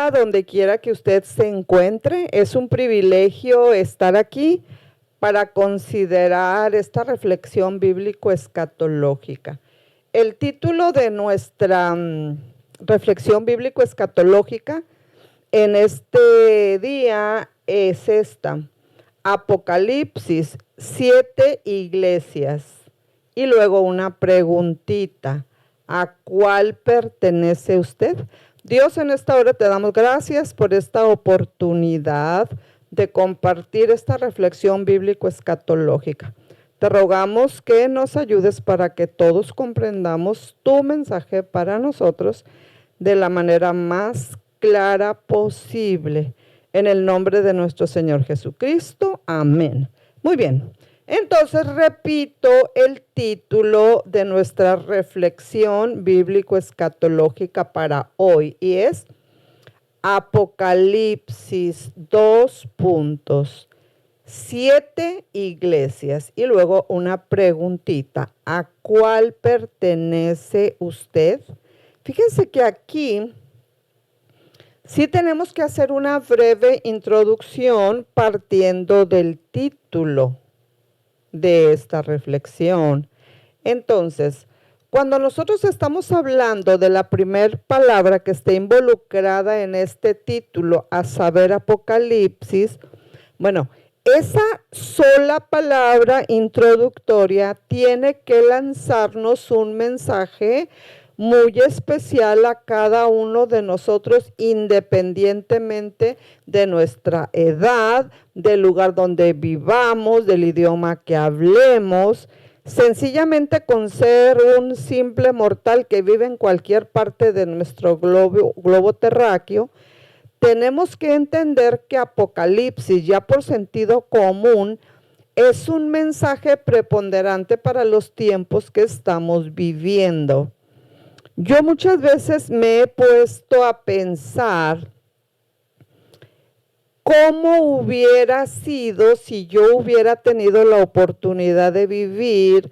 día, donde quiera que usted se encuentre. Es un privilegio estar aquí para considerar esta reflexión bíblico-escatológica. El título de nuestra reflexión bíblico-escatológica en este día es esta: Apocalipsis, 7 iglesias. Y luego una preguntita: ¿a cuál pertenece usted? Dios, en esta hora te damos gracias por esta oportunidad de compartir esta reflexión bíblico-escatológica. Te rogamos que nos ayudes para que todos comprendamos tu mensaje para nosotros de la manera más clara posible. En el nombre de nuestro Señor Jesucristo. Amén. Muy bien. Entonces repito el título de nuestra reflexión bíblico-escatológica para hoy, y es Apocalipsis, 7 iglesias. Y luego una preguntita: ¿a cuál pertenece usted? Fíjense que aquí sí tenemos que hacer una breve introducción partiendo del título de esta reflexión. Entonces, cuando nosotros estamos hablando de la primera palabra que está involucrada en este título, a saber, Apocalipsis, bueno, esa sola palabra introductoria tiene que lanzarnos un mensaje muy especial a cada uno de nosotros, independientemente de nuestra edad, del lugar donde vivamos, del idioma que hablemos. Sencillamente, con ser un simple mortal que vive en cualquier parte de nuestro globo terráqueo, tenemos que entender que Apocalipsis, ya por sentido común, es un mensaje preponderante para los tiempos que estamos viviendo. Yo muchas veces me he puesto a pensar cómo hubiera sido si yo hubiera tenido la oportunidad de vivir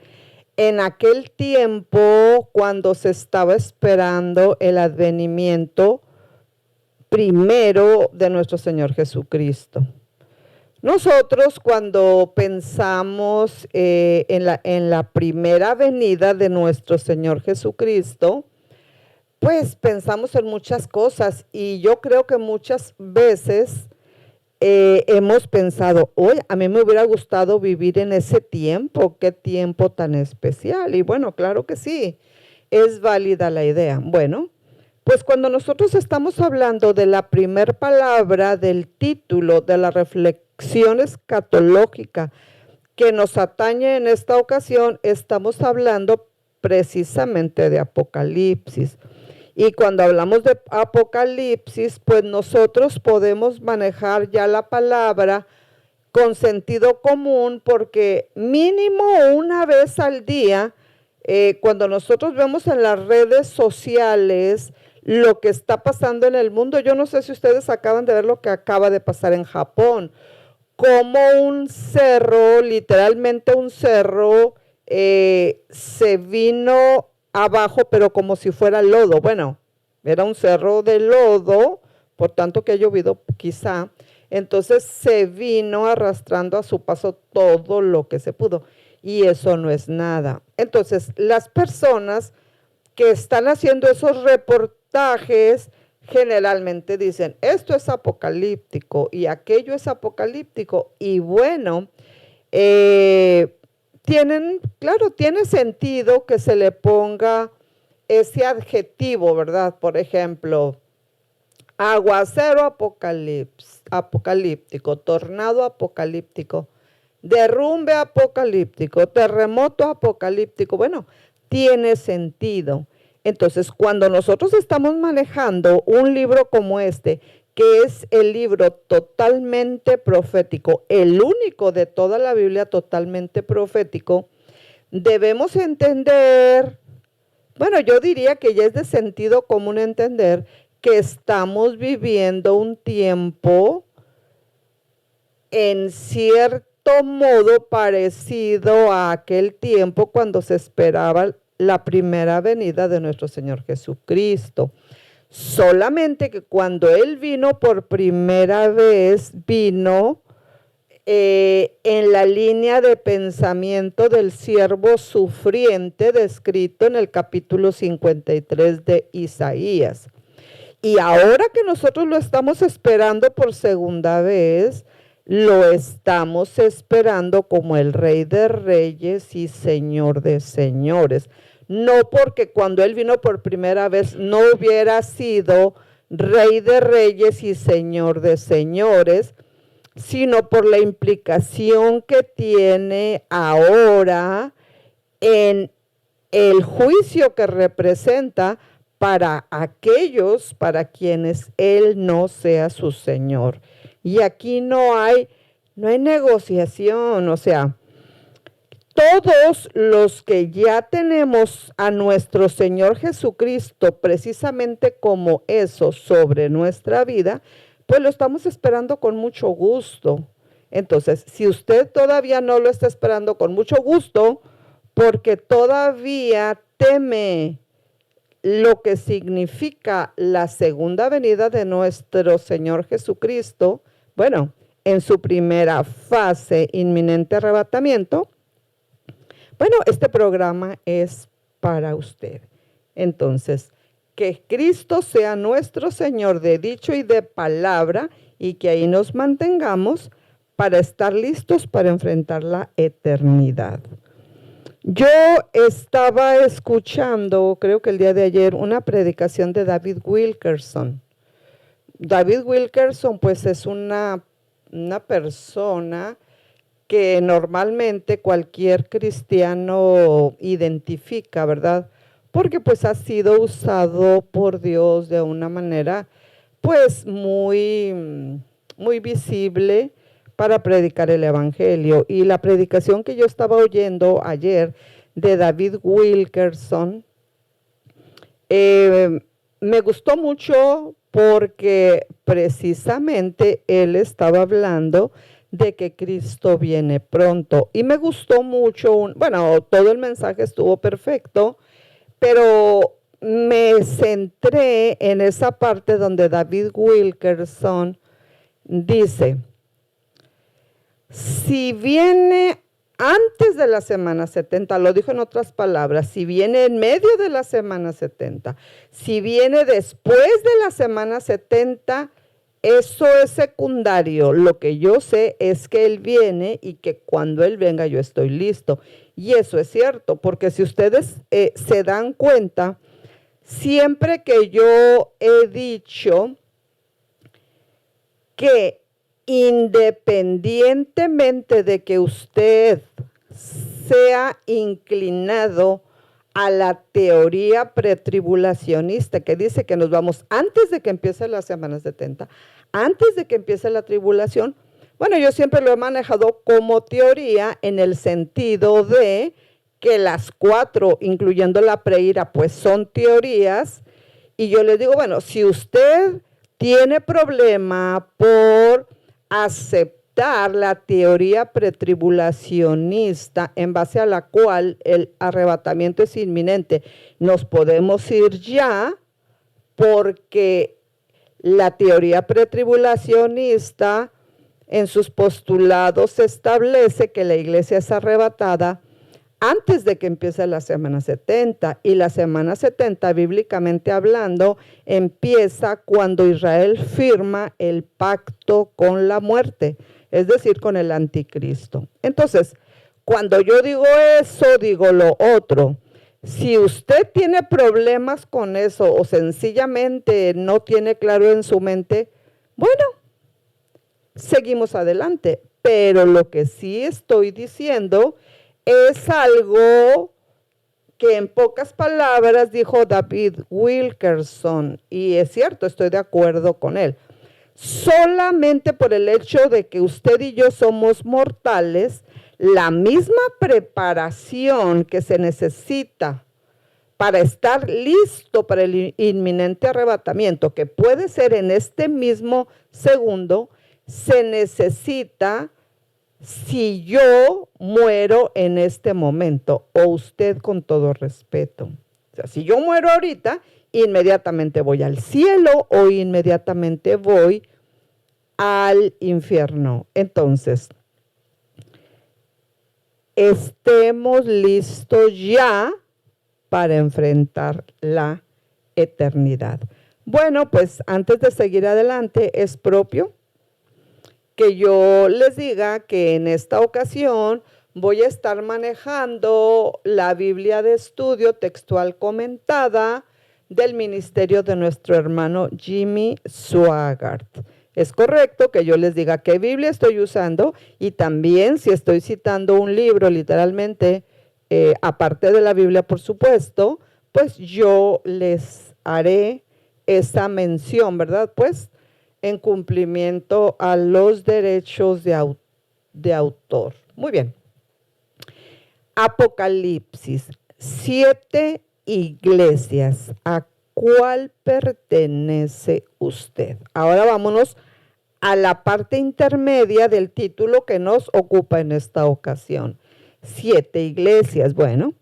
en aquel tiempo cuando se estaba esperando el advenimiento primero de nuestro Señor Jesucristo. Nosotros, cuando pensamos en la primera venida de nuestro Señor Jesucristo, pues pensamos en muchas cosas, y yo creo que muchas veces hemos pensado: oye, a mí me hubiera gustado vivir en ese tiempo, qué tiempo tan especial. Y bueno, claro que sí, es válida la idea. Bueno, pues cuando nosotros estamos hablando de la primera palabra del título de la reflexión escatológica que nos atañe en esta ocasión, estamos hablando precisamente de Apocalipsis. Y cuando hablamos de Apocalipsis, pues nosotros podemos manejar ya la palabra con sentido común, porque mínimo una vez al día, cuando nosotros vemos en las redes sociales lo que está pasando en el mundo, yo no sé si ustedes acaban de ver lo que acaba de pasar en Japón, como un cerro, literalmente un cerro, se vino abajo, pero como si fuera lodo. Bueno, era un cerro de lodo, por tanto que ha llovido quizá. Entonces se vino arrastrando a su paso todo lo que se pudo, y eso no es nada. Entonces, las personas que están haciendo esos reportajes generalmente dicen: esto es apocalíptico y aquello es apocalíptico. Y bueno, tiene sentido que se le ponga ese adjetivo, ¿verdad? Por ejemplo, aguacero apocalíptico, tornado apocalíptico, derrumbe apocalíptico, terremoto apocalíptico. Bueno, tiene sentido. Entonces, cuando nosotros estamos manejando un libro como este, que es el libro totalmente profético, el único de toda la Biblia totalmente profético, debemos entender, bueno, yo diría que ya es de sentido común entender que estamos viviendo un tiempo en cierto modo parecido a aquel tiempo cuando se esperaba la primera venida de nuestro Señor Jesucristo. Solamente que cuando Él vino por primera vez, vino en la línea de pensamiento del siervo sufriente descrito en el capítulo 53 de Isaías. Y ahora que nosotros lo estamos esperando por segunda vez, lo estamos esperando como el Rey de Reyes y Señor de Señores. No porque cuando Él vino por primera vez no hubiera sido Rey de Reyes y Señor de Señores, sino por la implicación que tiene ahora en el juicio que representa para aquellos para quienes Él no sea su Señor. Y aquí no hay negociación, o sea, todos los que ya tenemos a nuestro Señor Jesucristo precisamente como eso sobre nuestra vida, pues lo estamos esperando con mucho gusto. Entonces, si usted todavía no lo está esperando con mucho gusto, porque todavía teme lo que significa la segunda venida de nuestro Señor Jesucristo, bueno, en su primera fase, inminente arrebatamiento, bueno, este programa es para usted. Entonces, que Cristo sea nuestro Señor de dicho y de palabra, y que ahí nos mantengamos para estar listos para enfrentar la eternidad. Yo estaba escuchando, creo que el día de ayer, una predicación de David Wilkerson. David Wilkerson, pues, es una persona que normalmente cualquier cristiano identifica, ¿verdad? Porque pues ha sido usado por Dios de una manera pues muy visible para predicar el evangelio. Y la predicación que yo estaba oyendo ayer de David Wilkerson me gustó mucho porque precisamente él estaba hablando de que Cristo viene pronto. Y me gustó mucho, bueno, todo el mensaje estuvo perfecto, pero me centré en esa parte donde David Wilkerson dice, si viene antes de la semana 70, lo dijo en otras palabras, si viene en medio de la semana 70, si viene después de la semana 70, eso es secundario. Lo que yo sé es que Él viene y que cuando Él venga yo estoy listo. Y eso es cierto, porque si ustedes se dan cuenta, siempre que yo he dicho que independientemente de que usted sea inclinado a la teoría pretribulacionista, que dice que nos vamos antes de que empiece la semana 70, antes de que empiece la tribulación, bueno, yo siempre lo he manejado como teoría en el sentido de que las 4, incluyendo la preira, pues son teorías, y yo les digo, bueno, si usted tiene problema por aceptar la teoría pretribulacionista en base a la cual el arrebatamiento es inminente, nos podemos ir ya, porque la teoría pretribulacionista en sus postulados establece que la iglesia es arrebatada antes de que empiece la semana 70, y la semana 70, bíblicamente hablando, empieza cuando Israel firma el pacto con la muerte, es decir, con el anticristo. Entonces, cuando yo digo eso, digo lo otro. Si usted tiene problemas con eso o sencillamente no tiene claro en su mente, bueno, seguimos adelante. Pero lo que sí estoy diciendo es algo que en pocas palabras dijo David Wilkerson, y es cierto, estoy de acuerdo con él. Solamente por el hecho de que usted y yo somos mortales, la misma preparación que se necesita para estar listo para el inminente arrebatamiento, que puede ser en este mismo segundo, se necesita si yo muero en este momento, o usted con todo respeto. O sea, si yo muero ahorita inmediatamente voy al cielo o inmediatamente voy al infierno. Entonces, estemos listos ya para enfrentar la eternidad. Bueno, pues antes de seguir adelante, es propio que yo les diga que en esta ocasión voy a estar manejando la Biblia de estudio textual comentada del ministerio de nuestro hermano Jimmy Swaggart. Es correcto que yo les diga qué Biblia estoy usando y también si estoy citando un libro literalmente, aparte de la Biblia por supuesto, pues yo les haré esa mención, ¿verdad? Pues en cumplimiento a los derechos de autor. Muy bien. Apocalipsis, 7 iglesias. ¿A cuál pertenece usted? Ahora vámonos a la parte intermedia del título que nos ocupa en esta ocasión. 7 iglesias. Bueno,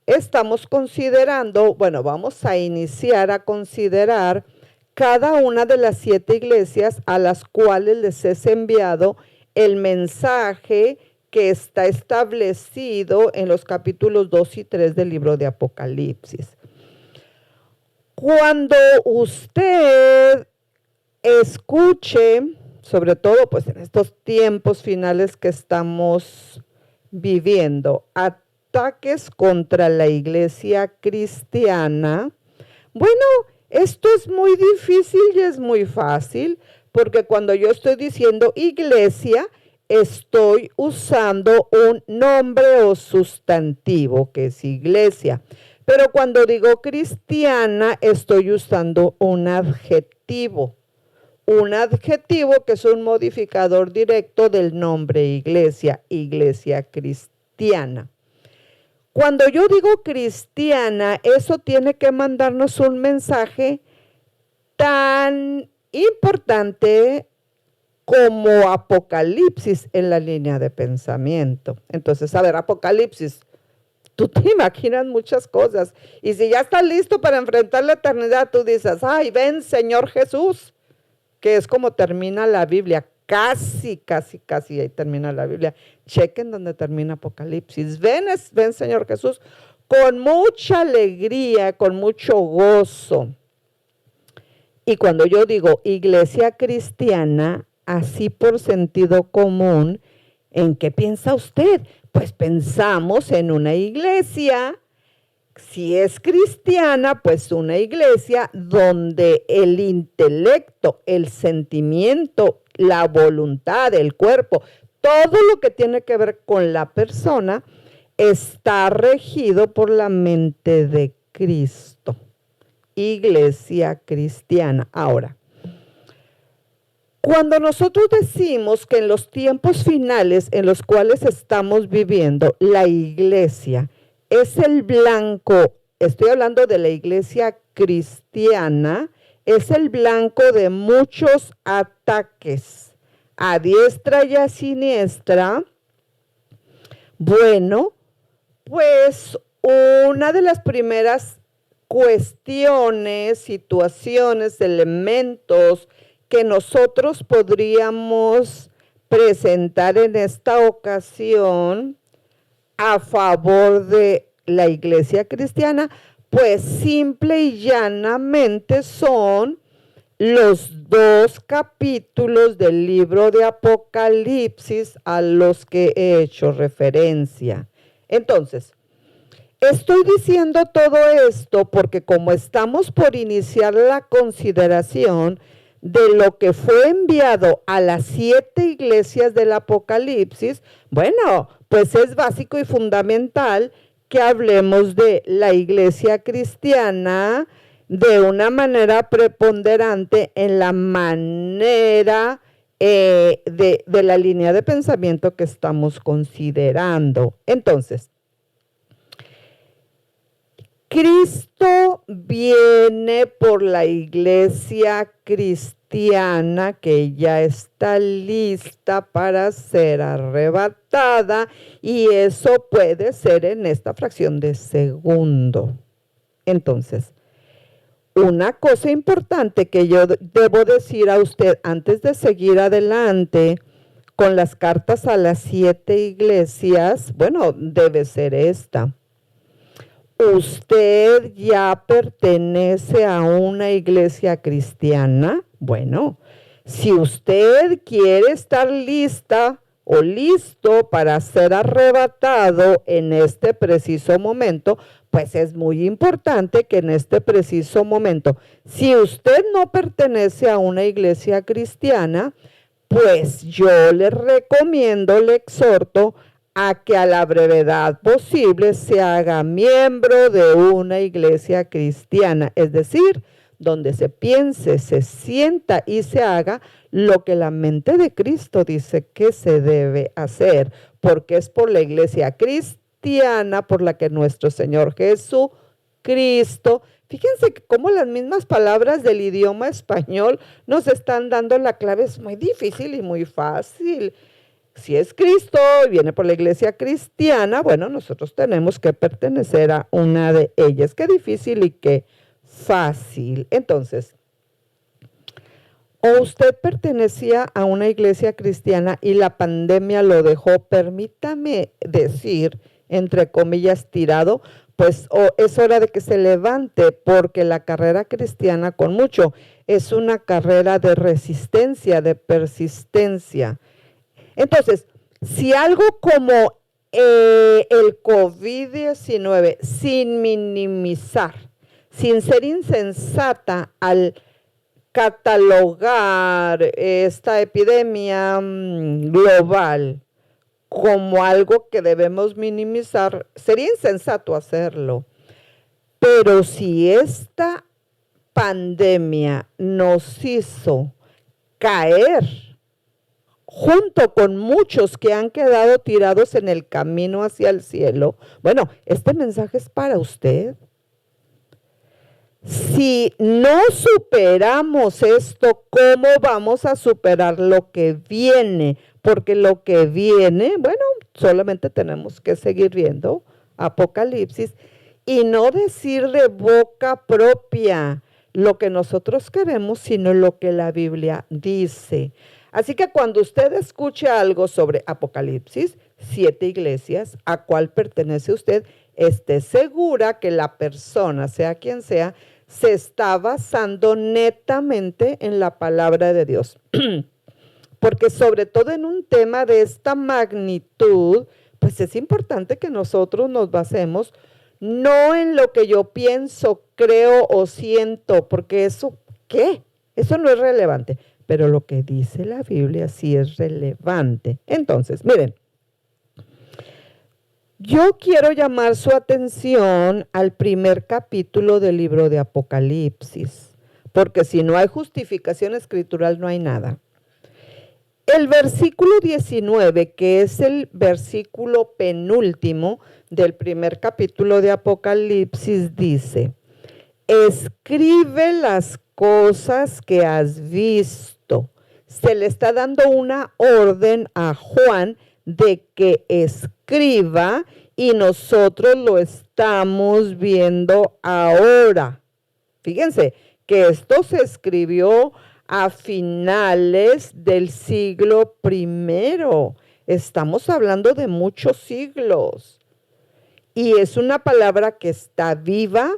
estamos considerando, vamos a iniciar a considerar cada una de las 7 iglesias a las cuales les es enviado el mensaje que está establecido en los capítulos 2 y 3 del libro de Apocalipsis. Cuando usted escuche, sobre todo pues en estos tiempos finales que estamos viviendo, ataques contra la iglesia cristiana, bueno, esto es muy difícil y es muy fácil, porque cuando yo estoy diciendo iglesia, estoy usando un nombre o sustantivo, que es iglesia. Pero cuando digo cristiana, estoy usando un adjetivo. Un adjetivo que es un modificador directo del nombre iglesia, iglesia cristiana. Cuando yo digo cristiana, eso tiene que mandarnos un mensaje tan importante como Apocalipsis en la línea de pensamiento. Entonces, a ver, Apocalipsis, tú te imaginas muchas cosas. Y si ya estás listo para enfrentar la eternidad, tú dices, ay, ven Señor Jesús, que es como termina la Biblia. Casi ahí termina la Biblia. Chequen donde termina Apocalipsis. Ven Señor Jesús, con mucha alegría, con mucho gozo. Y cuando yo digo iglesia cristiana, así por sentido común, ¿en qué piensa usted? Pues pensamos en una iglesia, si es cristiana, pues una iglesia donde el intelecto, el sentimiento, la voluntad, el cuerpo, todo lo que tiene que ver con la persona está regido por la mente de Cristo. Iglesia cristiana. Ahora, cuando nosotros decimos que en los tiempos finales en los cuales estamos viviendo, la iglesia es el blanco, estoy hablando de la iglesia cristiana, es el blanco de muchos ataques a diestra y a siniestra. Bueno, pues una de las primeras cuestiones, situaciones, elementos que nosotros podríamos presentar en esta ocasión a favor de la iglesia cristiana, pues simple y llanamente son los 2 capítulos del libro de Apocalipsis a los que he hecho referencia. Entonces, estoy diciendo todo esto porque como estamos por iniciar la consideración de lo que fue enviado a las 7 iglesias del Apocalipsis, bueno, pues es básico y fundamental que hablemos de la iglesia cristiana de una manera preponderante en la manera de la línea de pensamiento que estamos considerando. Entonces, Cristo viene por la iglesia cristiana que ya está lista para ser arrebatada y eso puede ser en esta fracción de segundo. Entonces, Una cosa importante que yo debo decir a usted antes de seguir adelante con las cartas a las 7 iglesias, bueno, debe ser esta. ¿Usted ya pertenece a una iglesia cristiana? Bueno, si usted quiere estar lista o listo para ser arrebatado en este preciso momento, pues es muy importante que en este preciso momento, si usted no pertenece a una iglesia cristiana, pues yo le recomiendo, le exhorto a que a la brevedad posible se haga miembro de una iglesia cristiana, es decir, donde se piense, se sienta y se haga lo que la mente de Cristo dice que se debe hacer, porque es por la iglesia cristiana por la que nuestro Señor Jesucristo, fíjense que como las mismas palabras del idioma español nos están dando la clave, es muy difícil y muy fácil. Si es Cristo y viene por la iglesia cristiana, bueno, nosotros tenemos que pertenecer a una de ellas. Qué difícil y qué fácil. Entonces, o usted pertenecía a una iglesia cristiana y la pandemia lo dejó, permítame decir, entre comillas, tirado, pues es hora de que se levante, porque la carrera cristiana con mucho es una carrera de resistencia, de persistencia. Entonces, si algo como el COVID-19, sin minimizar, sin ser insensata al catalogar esta epidemia global como algo que debemos minimizar, sería insensato hacerlo. Pero si esta pandemia nos hizo caer junto con muchos que han quedado tirados en el camino hacia el cielo, bueno, este mensaje es para usted. Si no superamos esto, ¿cómo vamos a superar lo que viene? Porque lo que viene, bueno, solamente tenemos que seguir viendo Apocalipsis y no decir de boca propia lo que nosotros queremos, sino lo que la Biblia dice. Así que cuando usted escuche algo sobre Apocalipsis, 7 iglesias, ¿a cuál pertenece usted? Esté segura que la persona, sea quien sea, se está basando netamente en la palabra de Dios. Porque sobre todo en un tema de esta magnitud, pues es importante que nosotros nos basemos no en lo que yo pienso, creo o siento, porque eso, ¿qué? Eso no es relevante. Pero lo que dice la Biblia sí es relevante. Entonces, miren, yo quiero llamar su atención al primer capítulo del libro de Apocalipsis, porque si no hay justificación escritural, no hay nada. El versículo 19, que es el versículo penúltimo del primer capítulo de Apocalipsis, dice: escribe las cosas que has visto. Se le está dando una orden a Juan de que escriba y nosotros lo estamos viendo ahora. Fíjense que esto se escribió a finales del siglo I. Estamos hablando de muchos siglos. Y es una palabra que está viva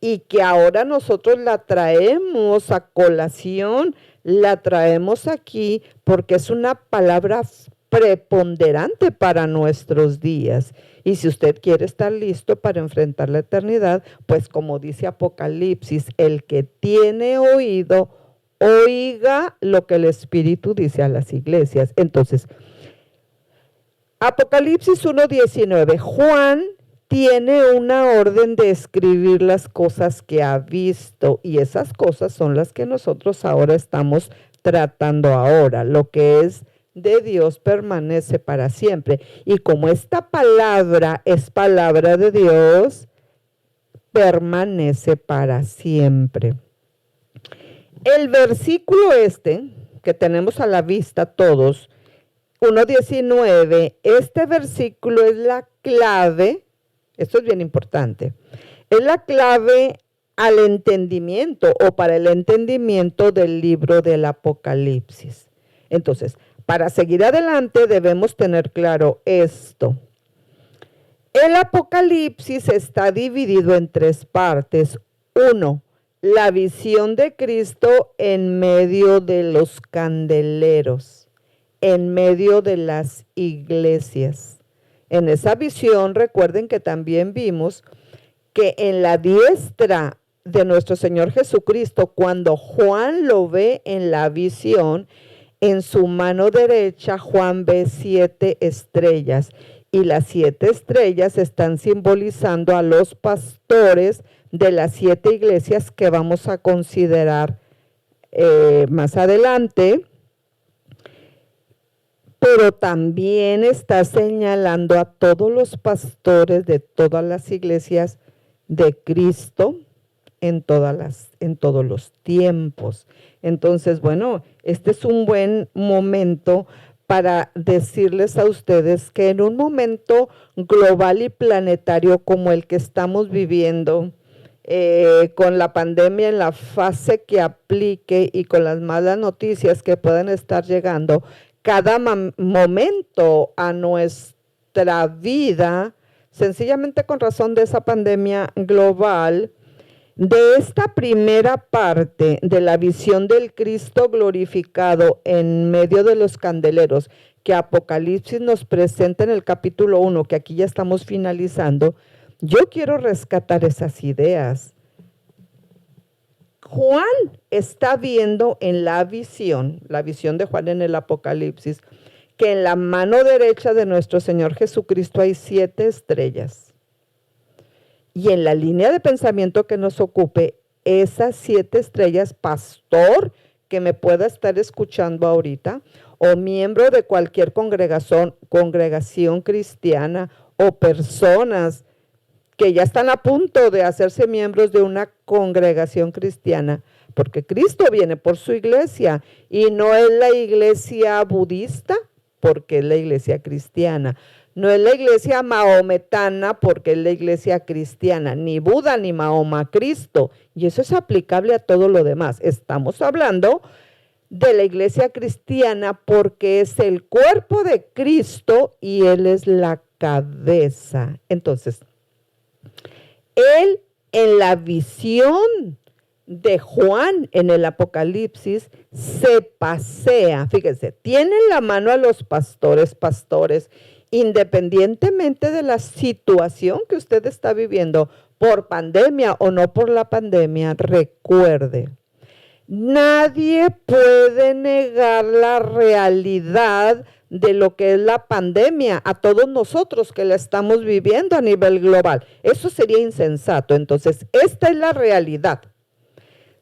y que ahora nosotros la traemos a colación, la traemos aquí porque es una palabra preponderante para nuestros días. Y si usted quiere estar listo para enfrentar la eternidad, pues como dice Apocalipsis, el que tiene oído, oiga lo que el Espíritu dice a las iglesias. Entonces, Apocalipsis 1:19, Juan tiene una orden de escribir las cosas que ha visto y esas cosas son las que nosotros ahora estamos tratando ahora. Lo que es de Dios permanece para siempre. Y como esta palabra es palabra de Dios, permanece para siempre. El versículo que tenemos a la vista todos, 1:19, este versículo es la clave, esto es bien importante, es la clave al entendimiento o para el entendimiento del libro del Apocalipsis. Entonces, para seguir adelante debemos tener claro esto. El Apocalipsis está dividido en 3 partes. 1, la visión de Cristo en medio de los candeleros, en medio de las iglesias. En esa visión, recuerden que también vimos que en la diestra de nuestro Señor Jesucristo, cuando Juan lo ve en la visión, en su mano derecha Juan ve 7 estrellas. Y las 7 estrellas están simbolizando a los pastores de las 7 iglesias que vamos a considerar más adelante. Pero también está señalando a todos los pastores de todas las iglesias de Cristo en todos los tiempos. Entonces, bueno, este es un buen momento para decirles a ustedes que en un momento global y planetario como el que estamos viviendo, con la pandemia en la fase que aplique y con las malas noticias que puedan estar llegando, cada momento a nuestra vida, sencillamente con razón de esa pandemia global, de esta primera parte de la visión del Cristo glorificado en medio de los candeleros que Apocalipsis nos presenta en el capítulo 1, que aquí ya estamos finalizando, yo quiero rescatar esas ideas. Juan está viendo en la visión de Juan en el Apocalipsis, que en la mano derecha de nuestro Señor Jesucristo hay 7 estrellas. Y en la línea de pensamiento que nos ocupe, esas 7 estrellas, pastor que me pueda estar escuchando ahorita, o miembro de cualquier congregación cristiana, o personas que ya están a punto de hacerse miembros de una congregación cristiana, porque Cristo viene por su iglesia, y no es la iglesia budista, porque es la iglesia cristiana. No es la iglesia mahometana porque es la iglesia cristiana, ni Buda ni Mahoma, Cristo. Y eso es aplicable a todo lo demás. Estamos hablando de la iglesia cristiana porque es el cuerpo de Cristo y Él es la cabeza. Entonces, Él en la visión de Juan en el Apocalipsis se pasea, fíjense, tiene en la mano a los pastores, independientemente de la situación que usted está viviendo, por pandemia o no por la pandemia, recuerde, nadie puede negar la realidad de lo que es la pandemia a todos nosotros que la estamos viviendo a nivel global. Eso sería insensato. Entonces, esta es la realidad.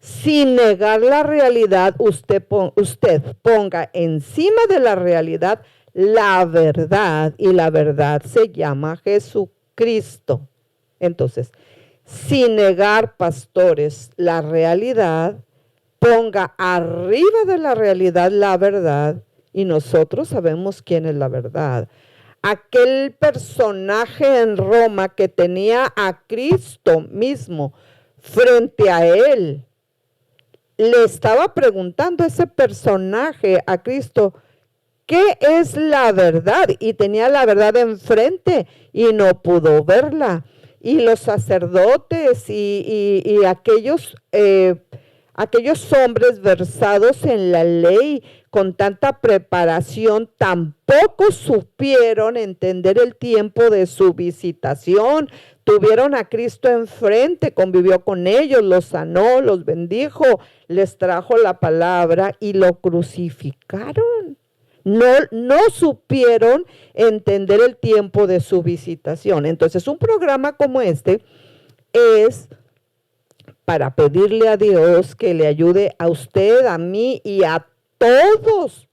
Sin negar la realidad, usted ponga encima de la realidad la verdad, y la verdad se llama Jesucristo. Entonces, sin negar, pastores, la realidad, ponga arriba de la realidad la verdad, y nosotros sabemos quién es la verdad. Aquel personaje en Roma que tenía a Cristo mismo frente a él, le estaba preguntando a ese personaje, a Cristo, ¿qué es la verdad? Y tenía la verdad enfrente y no pudo verla. Y los sacerdotes y aquellos hombres versados en la ley con tanta preparación tampoco supieron entender el tiempo de su visitación. Tuvieron a Cristo enfrente, convivió con ellos, los sanó, los bendijo, les trajo la palabra y lo crucificaron. No supieron entender el tiempo de su visitación. Entonces, un programa como este es para pedirle a Dios que le ayude a usted, a mí y a todos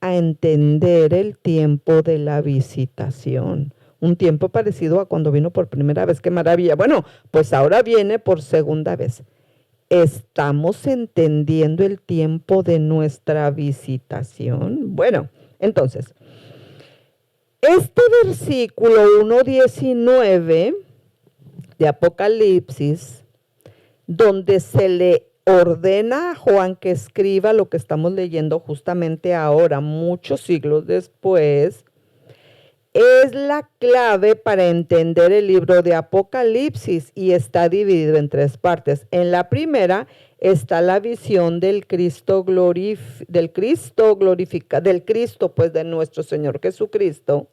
a entender el tiempo de la visitación. Un tiempo parecido a cuando vino por primera vez. ¡Qué maravilla! Bueno, pues ahora viene por segunda vez. ¿Estamos entendiendo el tiempo de nuestra visitación? Bueno, entonces, este versículo 1:19 de Apocalipsis donde se le ordena a Juan que escriba lo que estamos leyendo justamente ahora, muchos siglos después, es la clave para entender el libro de Apocalipsis y está dividido en tres partes. En la primera está la visión del Cristo pues de nuestro Señor Jesucristo.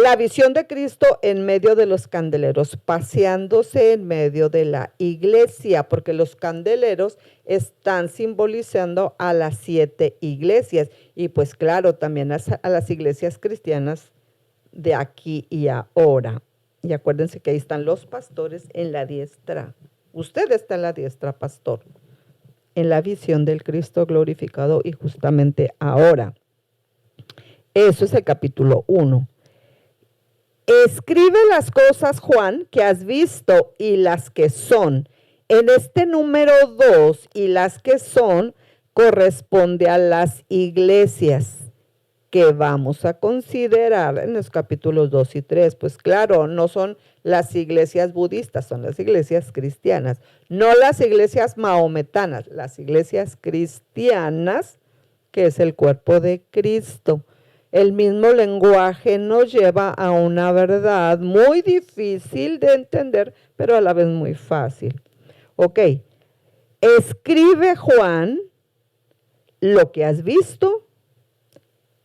La visión de Cristo en medio de los candeleros, paseándose en medio de la iglesia, porque los candeleros están simbolizando a las 7 iglesias y pues claro, también a las iglesias cristianas de aquí y ahora. Y acuérdense que ahí están los pastores en la diestra. Usted está en la diestra, pastor, en la visión del Cristo glorificado y justamente ahora. Eso es el capítulo 1. Escribe las cosas, Juan, que has visto y las que son. En este número 2 y las que son corresponde a las iglesias que vamos a considerar en los capítulos 2 y 3. Pues claro, no son las iglesias budistas, son las iglesias cristianas. No las iglesias mahometanas, las iglesias cristianas, que es el cuerpo de Cristo. El mismo lenguaje nos lleva a una verdad muy difícil de entender, pero a la vez muy fácil. Ok, escribe Juan lo que has visto,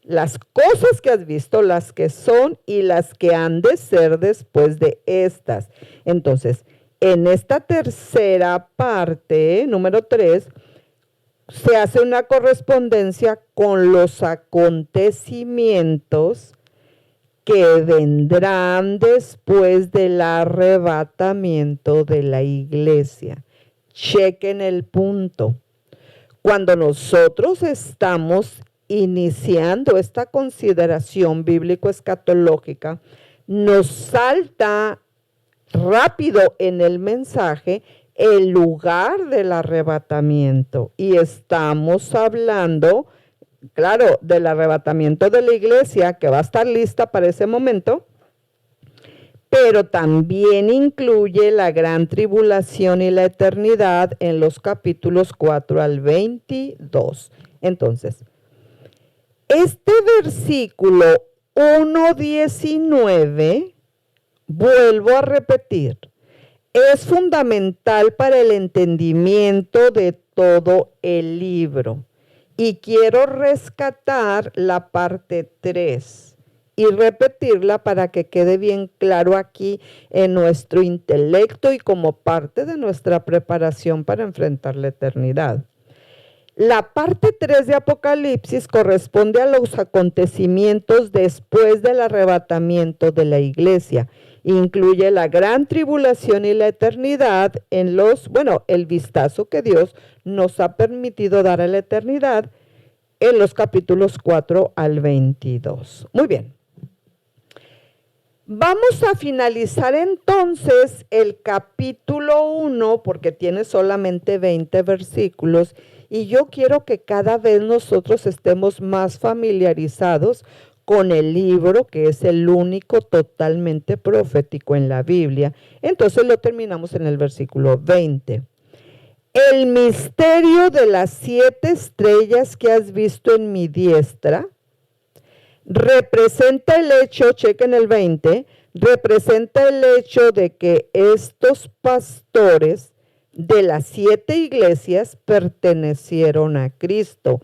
las cosas que has visto, las que son y las que han de ser después de estas. Entonces, en esta tercera parte, número 3, se hace una correspondencia con los acontecimientos que vendrán después del arrebatamiento de la iglesia. Chequen el punto. Cuando nosotros estamos iniciando esta consideración bíblico-escatológica, nos salta rápido en el mensaje el lugar del arrebatamiento y estamos hablando, claro, del arrebatamiento de la iglesia que va a estar lista para ese momento, pero también incluye la gran tribulación y la eternidad en los capítulos 4 al 22. Entonces, este versículo 1:19, vuelvo a repetir, es fundamental para el entendimiento de todo el libro. Y quiero rescatar la parte 3 y repetirla para que quede bien claro aquí en nuestro intelecto y como parte de nuestra preparación para enfrentar la eternidad. La parte 3 de Apocalipsis corresponde a los acontecimientos después del arrebatamiento de la iglesia. Incluye la gran tribulación y la eternidad en el vistazo que Dios nos ha permitido dar a la eternidad en los capítulos 4 al 22. Muy bien. Vamos a finalizar entonces el capítulo 1 porque tiene solamente 20 versículos y yo quiero que cada vez nosotros estemos más familiarizados con el libro, que es el único totalmente profético en la Biblia. Entonces lo terminamos en el versículo 20. El misterio de las 7 estrellas que has visto en mi diestra representa el hecho, chequen el 20, representa el hecho de que estos pastores de las 7 iglesias pertenecieron a Cristo.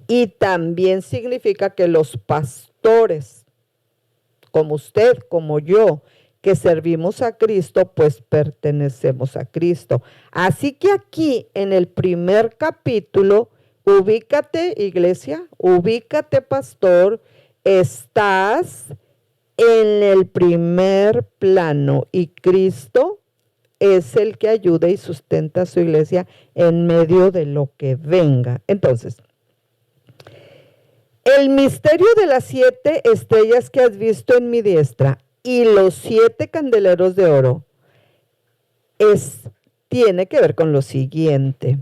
Y también significa que los pastores, como usted, como yo, que servimos a Cristo, pues pertenecemos a Cristo. Así que aquí en el primer capítulo, ubícate iglesia, ubícate pastor, estás en el primer plano y Cristo es el que ayuda y sustenta a su iglesia en medio de lo que venga. Entonces, el misterio de las 7 estrellas que has visto en mi diestra y los 7 candeleros de oro tiene que ver con lo siguiente.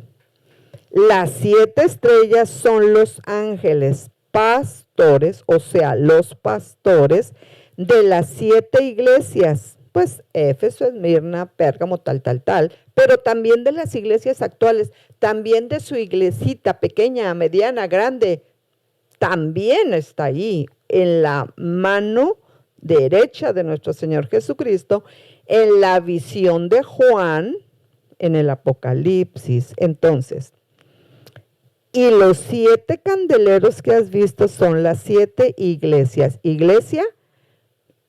Las 7 estrellas son los ángeles pastores, o sea, los pastores de las 7 iglesias. pues Éfeso, Esmirna, Pérgamo, tal, pero también de las iglesias actuales, también de su iglesita pequeña, mediana, grande, también está ahí en la mano derecha de nuestro Señor Jesucristo, en la visión de Juan, en el Apocalipsis. Entonces, y los 7 candeleros que has visto son las 7 iglesias. Iglesia,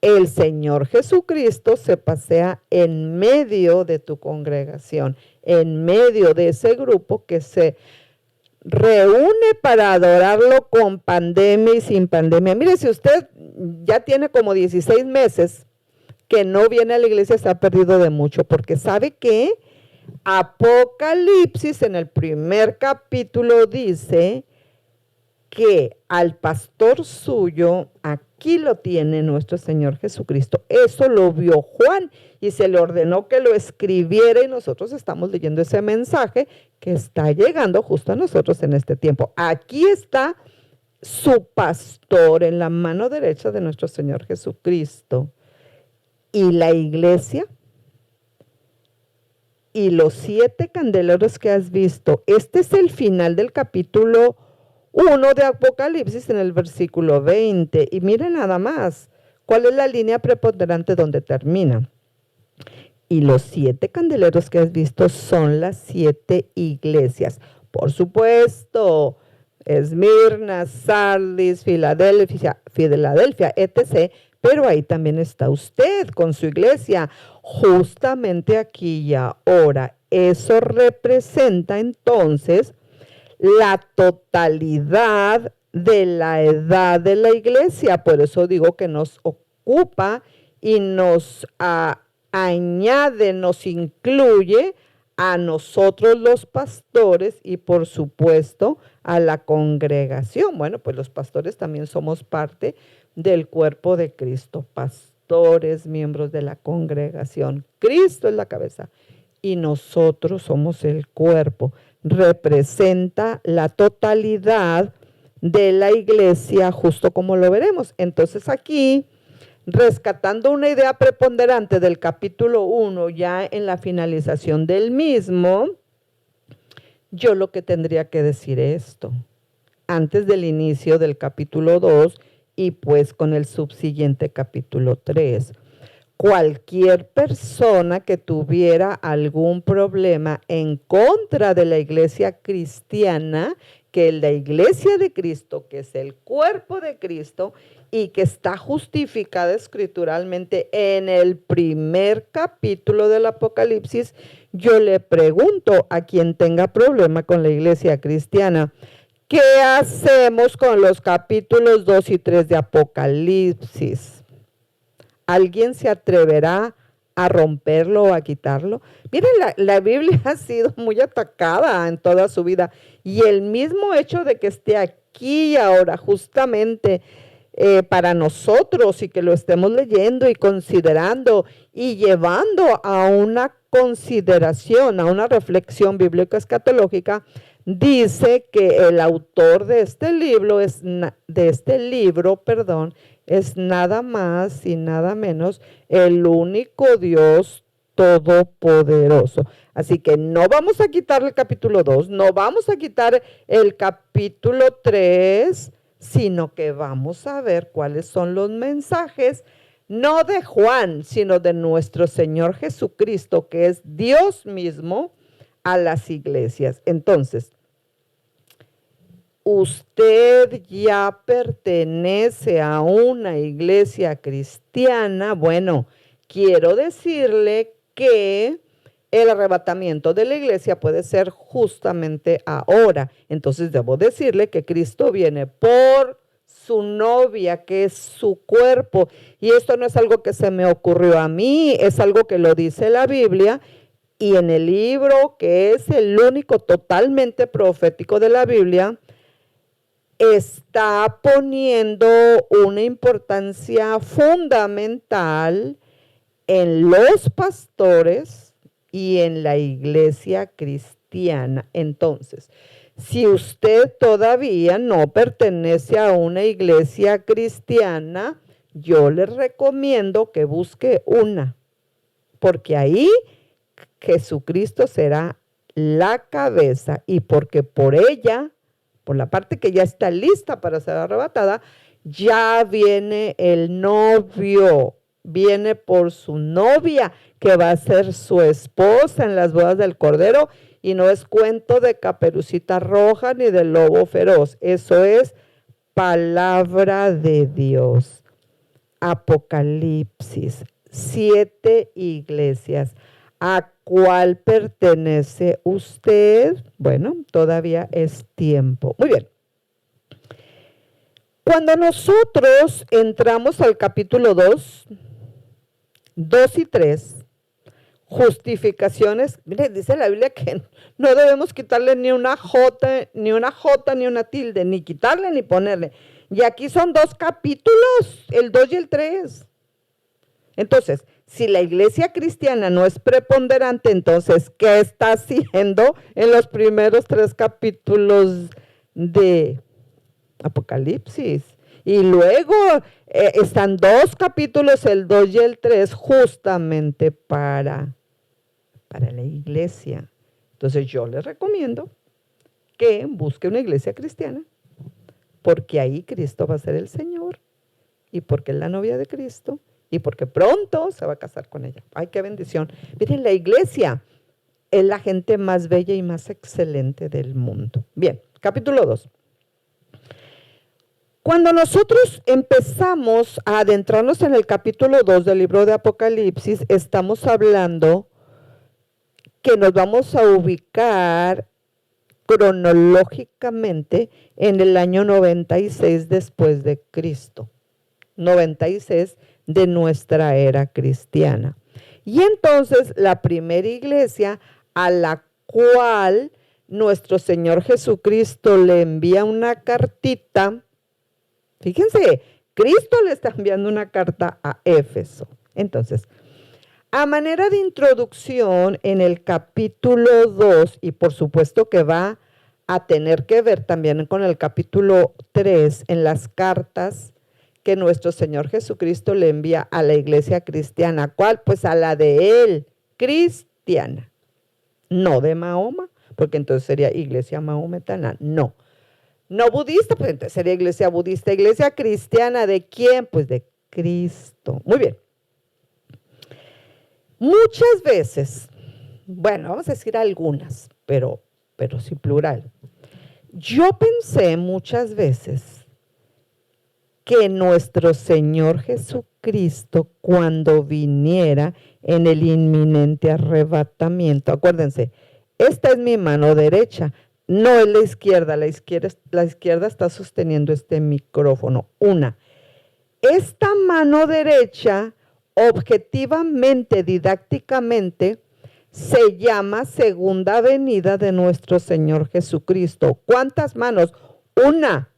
el Señor Jesucristo se pasea en medio de tu congregación, en medio de ese grupo que se reúne para adorarlo con pandemia y sin pandemia. Mire, si usted ya tiene como 16 meses que no viene a la iglesia, se ha perdido de mucho, porque sabe que Apocalipsis en el primer capítulo dice que al pastor suyo, aquí lo tiene nuestro Señor Jesucristo. Eso lo vio Juan y se le ordenó que lo escribiera, y nosotros estamos leyendo ese mensaje que está llegando justo a nosotros en este tiempo. Aquí está su pastor en la mano derecha de nuestro Señor Jesucristo. Y la iglesia y los 7 candeleros que has visto. Este es el final del capítulo 1 de Apocalipsis en el versículo 20. Y miren nada más, ¿cuál es la línea preponderante donde termina? Y los 7 candeleros que has visto son las 7 iglesias. Por supuesto, Esmirna, Sardis, Filadelfia, etc. Pero ahí también está usted con su iglesia, justamente aquí y ahora. Eso representa entonces la totalidad de la edad de la iglesia. Por eso digo que nos ocupa y nos añade, nos incluye a nosotros los pastores y por supuesto a la congregación. Bueno, pues los pastores también somos parte del cuerpo de Cristo, pastores, miembros de la congregación. Cristo es la cabeza y nosotros somos el cuerpo. Representa la totalidad de la iglesia, justo como lo veremos. Entonces aquí, rescatando una idea preponderante del capítulo 1, ya en la finalización del mismo, yo lo que tendría que decir esto, antes del inicio del capítulo 2 y pues con el subsiguiente capítulo 3. Cualquier persona que tuviera algún problema en contra de la iglesia cristiana, que la iglesia de Cristo, que es el cuerpo de Cristo y que está justificada escrituralmente en el primer capítulo del Apocalipsis, yo le pregunto a quien tenga problema con la iglesia cristiana, ¿qué hacemos con los capítulos 2 y 3 de Apocalipsis? ¿Alguien se atreverá a romperlo o a quitarlo? Miren, la Biblia ha sido muy atacada en toda su vida, y el mismo hecho de que esté aquí ahora justamente para nosotros y que lo estemos leyendo y considerando y llevando a una consideración, a una reflexión bíblica escatológica, dice que el autor de este libro es nada más y nada menos el único Dios todopoderoso. Así que no vamos a quitar el capítulo 2, no vamos a quitar el capítulo 3, sino que vamos a ver cuáles son los mensajes, no de Juan, sino de nuestro Señor Jesucristo, que es Dios mismo, a las iglesias. Entonces, usted ya pertenece a una iglesia cristiana. Bueno, quiero decirle que el arrebatamiento de la iglesia puede ser justamente ahora. Entonces debo decirle que Cristo viene por su novia, que es su cuerpo. Y esto no es algo que se me ocurrió a mí, es algo que lo dice la Biblia. Y en el libro, que es el único totalmente profético de la Biblia, está poniendo una importancia fundamental en los pastores y en la iglesia cristiana. Entonces, si usted todavía no pertenece a una iglesia cristiana, yo le recomiendo que busque una. porque ahí Jesucristo será la cabeza y porque por ella, por la parte que ya está lista para ser arrebatada, ya viene el novio, viene por su novia, que va a ser su esposa en las bodas del Cordero, y no es cuento de Caperucita Roja ni del lobo feroz, eso es palabra de Dios. Apocalipsis, 7 iglesias. ¿A cuál pertenece usted? Bueno, todavía es tiempo. Muy bien. Cuando nosotros entramos al capítulo 2 y 3, justificaciones, mire, dice la Biblia que no debemos quitarle ni una J, ni una tilde, ni quitarle ni ponerle. Y aquí son 2 capítulos, el 2 y el 3. Entonces, si la iglesia cristiana no es preponderante, entonces, ¿qué está haciendo en los primeros 3 capítulos de Apocalipsis? Y luego están 2 capítulos, el 2 y el 3, justamente para la iglesia. Entonces yo les recomiendo que busque una iglesia cristiana, porque ahí Cristo va a ser el Señor, y porque es la novia de Cristo, y porque pronto se va a casar con ella. ¡Ay, qué bendición! Miren, la iglesia es la gente más bella y más excelente del mundo. Bien, capítulo 2. Cuando nosotros empezamos a adentrarnos en el capítulo 2 del libro de Apocalipsis, estamos hablando que nos vamos a ubicar cronológicamente en el año 96 después de Cristo, 96 de nuestra era cristiana. Y entonces la primera iglesia a la cual nuestro Señor Jesucristo le envía una cartita, fíjense, Cristo le está enviando una carta a Éfeso. Entonces, a manera de introducción, en el capítulo 2, y por supuesto que va a tener que ver también con el capítulo 3, en las cartas que nuestro Señor Jesucristo le envía a la iglesia cristiana. ¿Cuál? Pues a la de Él, cristiana, no de Mahoma, porque entonces sería iglesia mahometana, no budista, pues entonces sería iglesia budista. Iglesia cristiana, ¿de quién? Pues de Cristo. Muy bien. Muchas veces, bueno, vamos a decir algunas, pero sí plural. Yo pensé muchas veces que nuestro Señor Jesucristo, cuando viniera en el inminente arrebatamiento, acuérdense, esta es mi mano derecha, no es la izquierda está sosteniendo este micrófono. Esta mano derecha, objetivamente, didácticamente, se llama segunda venida de nuestro Señor Jesucristo. ¿Cuántas manos? Una.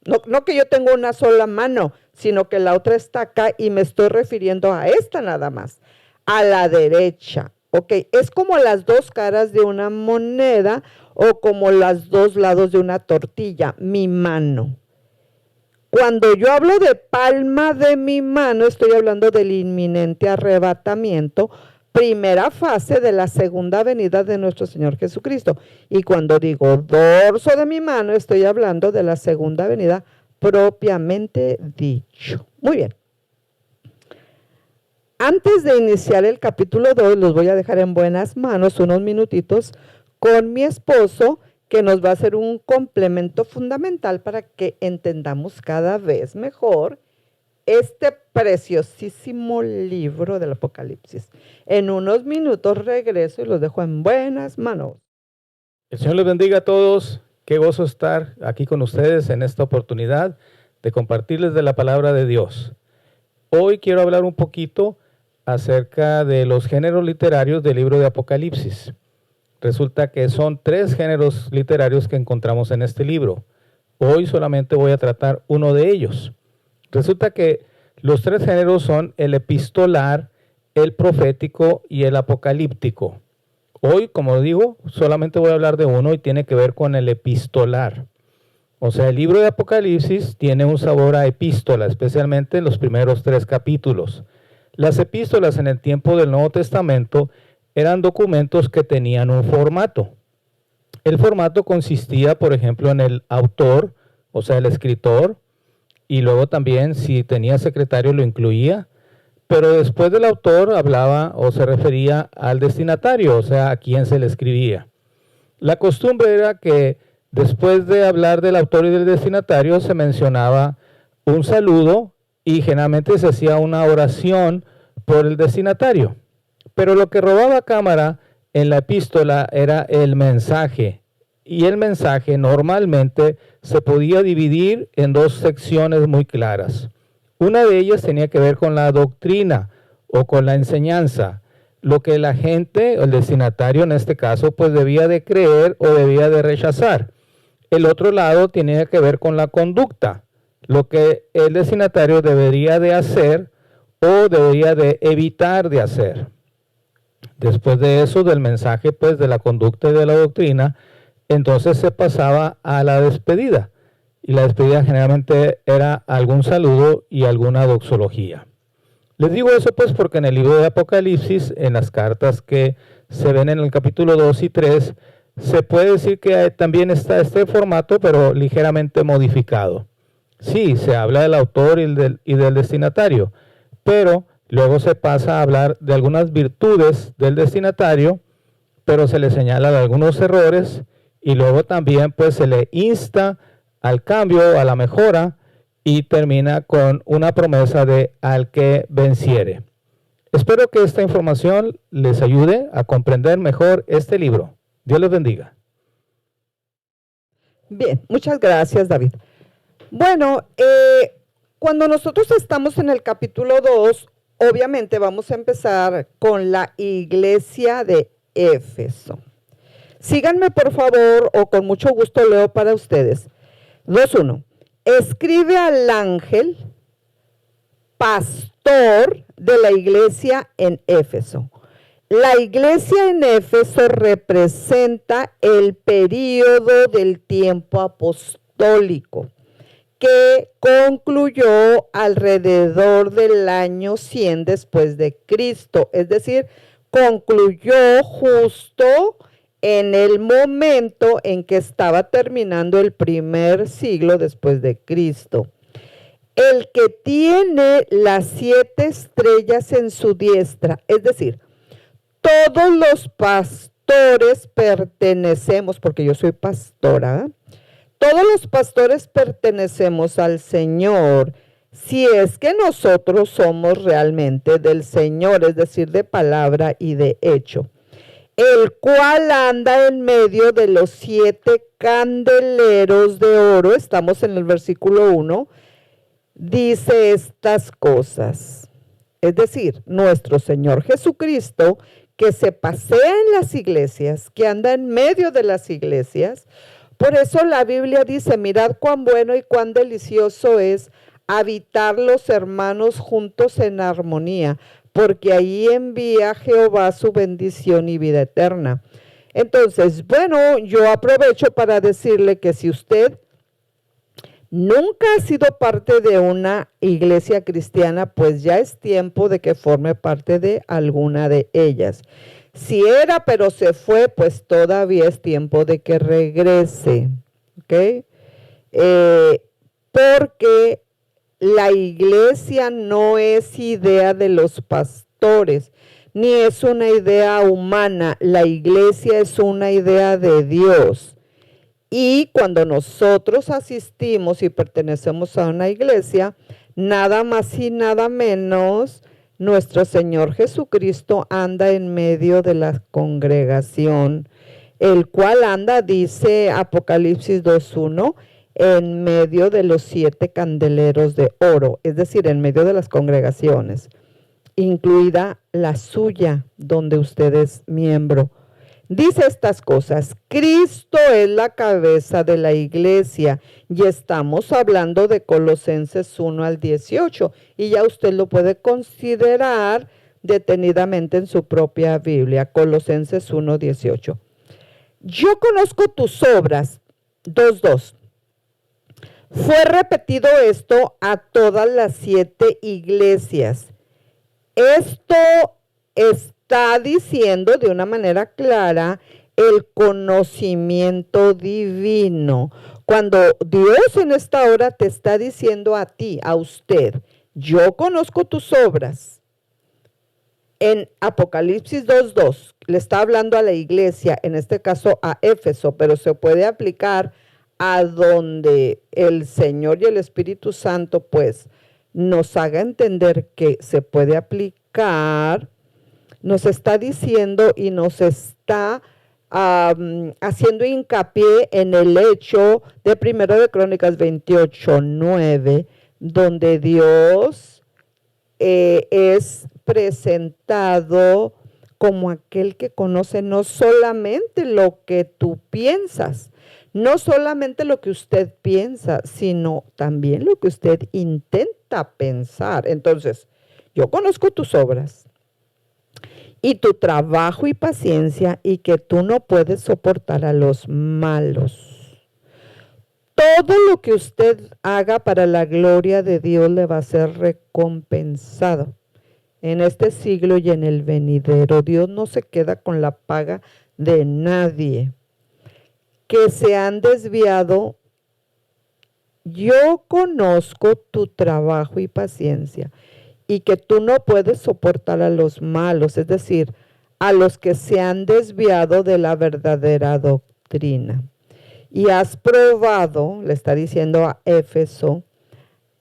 No que yo tengo una sola mano, sino que la otra está acá y me estoy refiriendo a esta nada más, a la derecha. Ok, es como las 2 caras de una moneda o como los 2 lados de una tortilla, mi mano. Cuando yo hablo de palma de mi mano, estoy hablando del inminente arrebatamiento, primera fase de la segunda venida de nuestro Señor Jesucristo. Y cuando digo dorso de mi mano, estoy hablando de la segunda venida propiamente dicho. Muy bien. Antes de iniciar el capítulo 2, los voy a dejar en buenas manos unos minutitos con mi esposo, que nos va a hacer un complemento fundamental para que entendamos cada vez mejor este preciosísimo libro del Apocalipsis. En unos minutos regreso y los dejo en buenas manos. El Señor les bendiga a todos. Qué gozo estar aquí con ustedes en esta oportunidad de compartirles de la palabra de Dios. Hoy quiero hablar un poquito acerca de los géneros literarios del libro de Apocalipsis. Resulta que son 3 géneros literarios que encontramos en este libro. Hoy solamente voy a tratar uno de ellos. Resulta que los 3 géneros son el epistolar, el profético y el apocalíptico. Hoy, como digo, solamente voy a hablar de uno y tiene que ver con el epistolar. O sea, el libro de Apocalipsis tiene un sabor a epístola, especialmente en los primeros 3 capítulos. Las epístolas en el tiempo del Nuevo Testamento eran documentos que tenían un formato. El formato consistía, por ejemplo, en el autor, o sea, el escritor, y luego también si tenía secretario lo incluía, pero después del autor hablaba o se refería al destinatario, o sea, a quien se le escribía. La costumbre era que después de hablar del autor y del destinatario se mencionaba un saludo y generalmente se hacía una oración por el destinatario. Pero lo que robaba cámara en la epístola era el mensaje, y el mensaje normalmente se podía dividir en dos secciones muy claras. Una de ellas tenía que ver con la doctrina o con la enseñanza, lo que la gente, el destinatario en este caso, pues debía de creer o debía de rechazar. El otro lado tenía que ver con la conducta, lo que el destinatario debería de hacer o debería de evitar de hacer. Después de eso, del mensaje pues de la conducta y de la doctrina, entonces se pasaba a la despedida. Y la despedida generalmente era algún saludo y alguna doxología. Les digo eso pues porque en el libro de Apocalipsis, en las cartas que se ven en el capítulo 2 y 3, se puede decir que también está este formato, pero ligeramente modificado. Sí, se habla del autor y del destinatario, pero luego se pasa a hablar de algunas virtudes del destinatario, pero se le señala de algunos errores y luego también pues se le insta al cambio, a la mejora, y termina con una promesa de al que venciere. Espero que esta información les ayude a comprender mejor este libro. Dios les bendiga. Bien, muchas gracias, David. Bueno, cuando nosotros estamos en el capítulo 2, obviamente vamos a empezar con la iglesia de Éfeso. Síganme, por favor, o con mucho gusto leo para ustedes. 2:1. Escribe al ángel, pastor de la iglesia en Éfeso. La iglesia en Éfeso representa el período del tiempo apostólico, que concluyó alrededor del año 100 después de Cristo. Es decir, concluyó justo en el momento en que estaba terminando el primer siglo después de Cristo. El que tiene las 7 estrellas en su diestra, es decir, todos los pastores pertenecemos, porque yo soy pastora, todos los pastores pertenecemos al Señor, si es que nosotros somos realmente del Señor, es decir, de palabra y de hecho, el cual anda en medio de los 7 candeleros de oro, estamos en el versículo 1, dice estas cosas, es decir, nuestro Señor Jesucristo, que se pasea en las iglesias, que anda en medio de las iglesias. Por eso la Biblia dice, mirad cuán bueno y cuán delicioso es habitar los hermanos juntos en armonía, porque ahí envía Jehová su bendición y vida eterna. Entonces, bueno, yo aprovecho para decirle que si usted nunca ha sido parte de una iglesia cristiana, pues ya es tiempo de que forme parte de alguna de ellas. Si era, pero se fue, pues todavía es tiempo de que regrese, ¿ok? Porque la iglesia no es idea de los pastores, ni es una idea humana. La iglesia es una idea de Dios. Y cuando nosotros asistimos y pertenecemos a una iglesia, nada más y nada menos, nuestro Señor Jesucristo anda en medio de la congregación, el cual anda, dice Apocalipsis 2:1, en medio de los 7 candeleros de oro, es decir, en medio de las congregaciones, incluida la suya, donde usted es miembro. Dice estas cosas, Cristo es la cabeza de la iglesia, y estamos hablando de Colosenses 1 al 18, y ya usted lo puede considerar detenidamente en su propia Biblia, Colosenses 1, 18. Yo conozco tus obras, 2:2. Fue repetido esto a todas las 7 iglesias. Esto está diciendo de una manera clara el conocimiento divino. Cuando Dios en esta hora te está diciendo a ti, a usted, yo conozco tus obras. En Apocalipsis 2:2 le está hablando a la iglesia, en este caso a Éfeso, pero se puede aplicar a donde el Señor y el Espíritu Santo pues nos haga entender que se puede aplicar. Nos está diciendo y nos está haciendo hincapié en el hecho de 1 de Crónicas 28:9, donde Dios es presentado como aquel que conoce no solamente lo que tú piensas, no solamente lo que usted piensa, sino también lo que usted intenta pensar. Entonces, yo conozco tus obras y tu trabajo y paciencia, y que tú no puedes soportar a los malos. Todo lo que usted haga para la gloria de Dios le va a ser recompensado en este siglo y en el venidero. Dios no se queda con la paga de nadie. Que se han desviado, yo conozco tu trabajo y paciencia, y que tú no puedes soportar a los malos, es decir, a los que se han desviado de la verdadera doctrina. Y has probado, le está diciendo a Éfeso,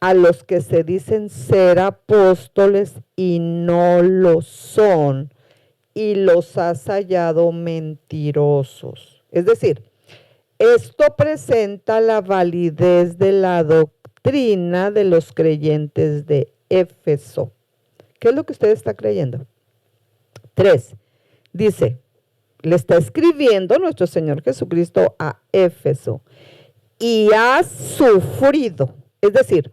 a los que se dicen ser apóstoles y no lo son, y los has hallado mentirosos. Es decir, esto presenta la validez de la doctrina de los creyentes de Éfeso. ¿Qué es lo que usted está creyendo? 3. Dice, le está escribiendo nuestro Señor Jesucristo a Éfeso. Y has sufrido, es decir,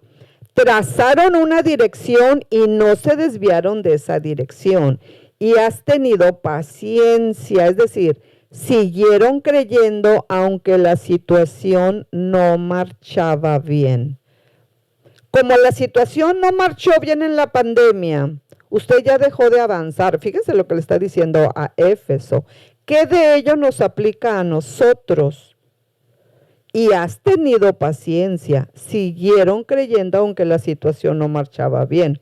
trazaron una dirección y no se desviaron de esa dirección. Y has tenido paciencia, es decir, siguieron creyendo aunque la situación no marchaba bien. Como la situación no marchó bien en la pandemia, usted ya dejó de avanzar. Fíjese lo que le está diciendo a Éfeso. ¿Qué de ello nos aplica a nosotros? Y has tenido paciencia, siguieron creyendo aunque la situación no marchaba bien.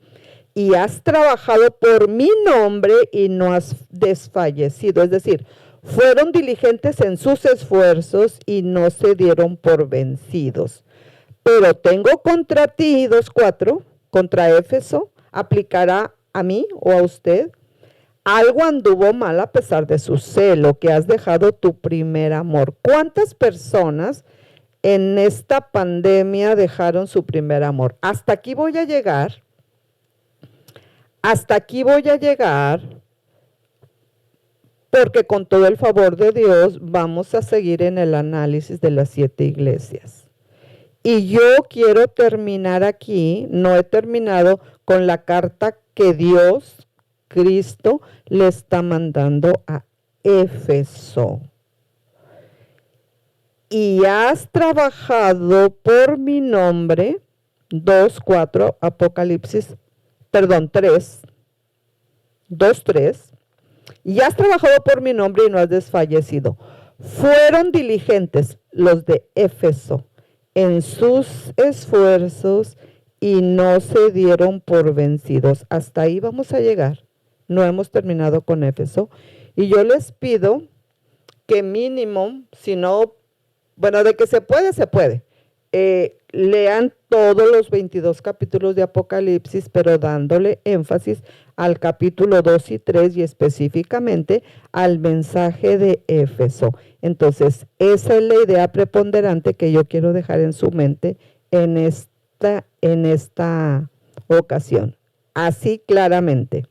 Y has trabajado por mi nombre y no has desfallecido. Es decir, fueron diligentes en sus esfuerzos y no se dieron por vencidos. Pero tengo contra ti, 2:4, contra Éfeso, aplicará a mí o a usted. Algo anduvo mal a pesar de su celo, que has dejado tu primer amor. ¿Cuántas personas en esta pandemia dejaron su primer amor? Hasta aquí voy a llegar. Hasta aquí voy a llegar, porque con todo el favor de Dios vamos a seguir en el análisis de las 7 iglesias. Y yo quiero terminar aquí, no he terminado con la carta que Dios, Cristo, le está mandando a Éfeso. Y has trabajado por mi nombre, 2:4, Apocalipsis, 3, 2:3. Y has trabajado por mi nombre y no has desfallecido. Fueron diligentes los de Éfeso en sus esfuerzos y no se dieron por vencidos. Hasta ahí vamos a llegar. No hemos terminado con Éfeso. Y yo les pido que mínimo, si no, bueno, de que se puede, se puede. Lean todos los 22 capítulos de Apocalipsis, pero dándole énfasis al capítulo 2 y 3 y específicamente al mensaje de Éfeso. Entonces, esa es la idea preponderante que yo quiero dejar en su mente en esta ocasión. Así claramente.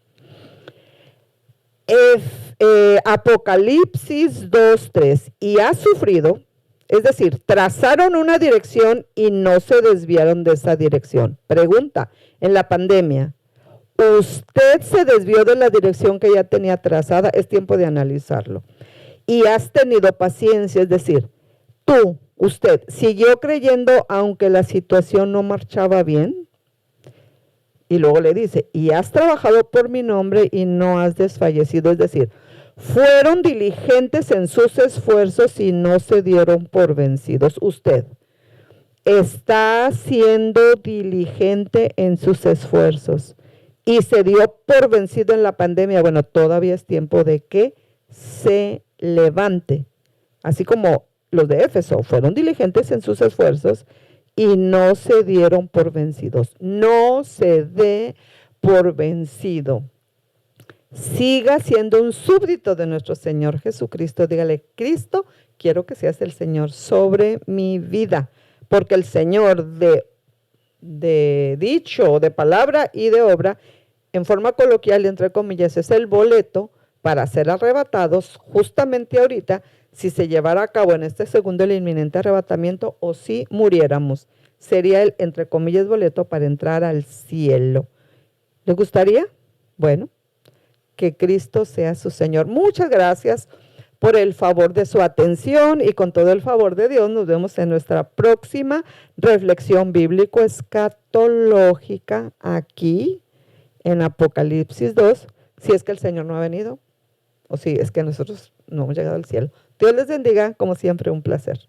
Apocalipsis 2:3. Y ha sufrido, es decir, trazaron una dirección y no se desviaron de esa dirección. Pregunta, en la pandemia, ¿usted se desvió de la dirección que ya tenía trazada? Es tiempo de analizarlo. Y has tenido paciencia, es decir, usted, siguió creyendo aunque la situación no marchaba bien. Y luego le dice, y has trabajado por mi nombre y no has desfallecido. Es decir, fueron diligentes en sus esfuerzos y no se dieron por vencidos. Usted está siendo diligente en sus esfuerzos y se dio por vencido en la pandemia. Bueno, todavía es tiempo de que se levante. Así como los de Éfeso fueron diligentes en sus esfuerzos y no se dieron por vencidos. No se dé por vencido. Siga siendo un súbdito de nuestro Señor Jesucristo. Dígale, Cristo, quiero que seas el Señor sobre mi vida. Porque el Señor de dicho, de palabra y de obra, en forma coloquial, entre comillas, es el boleto para ser arrebatados justamente ahorita, si se llevara a cabo en este segundo el inminente arrebatamiento o si muriéramos. Sería el, entre comillas, boleto para entrar al cielo. ¿Le gustaría? Bueno, que Cristo sea su Señor. Muchas gracias por el favor de su atención y con todo el favor de Dios nos vemos en nuestra próxima reflexión bíblico-escatológica aquí en Apocalipsis 2, si es que el Señor no ha venido o si es que nosotros no hemos llegado al cielo. Dios les bendiga, como siempre, un placer.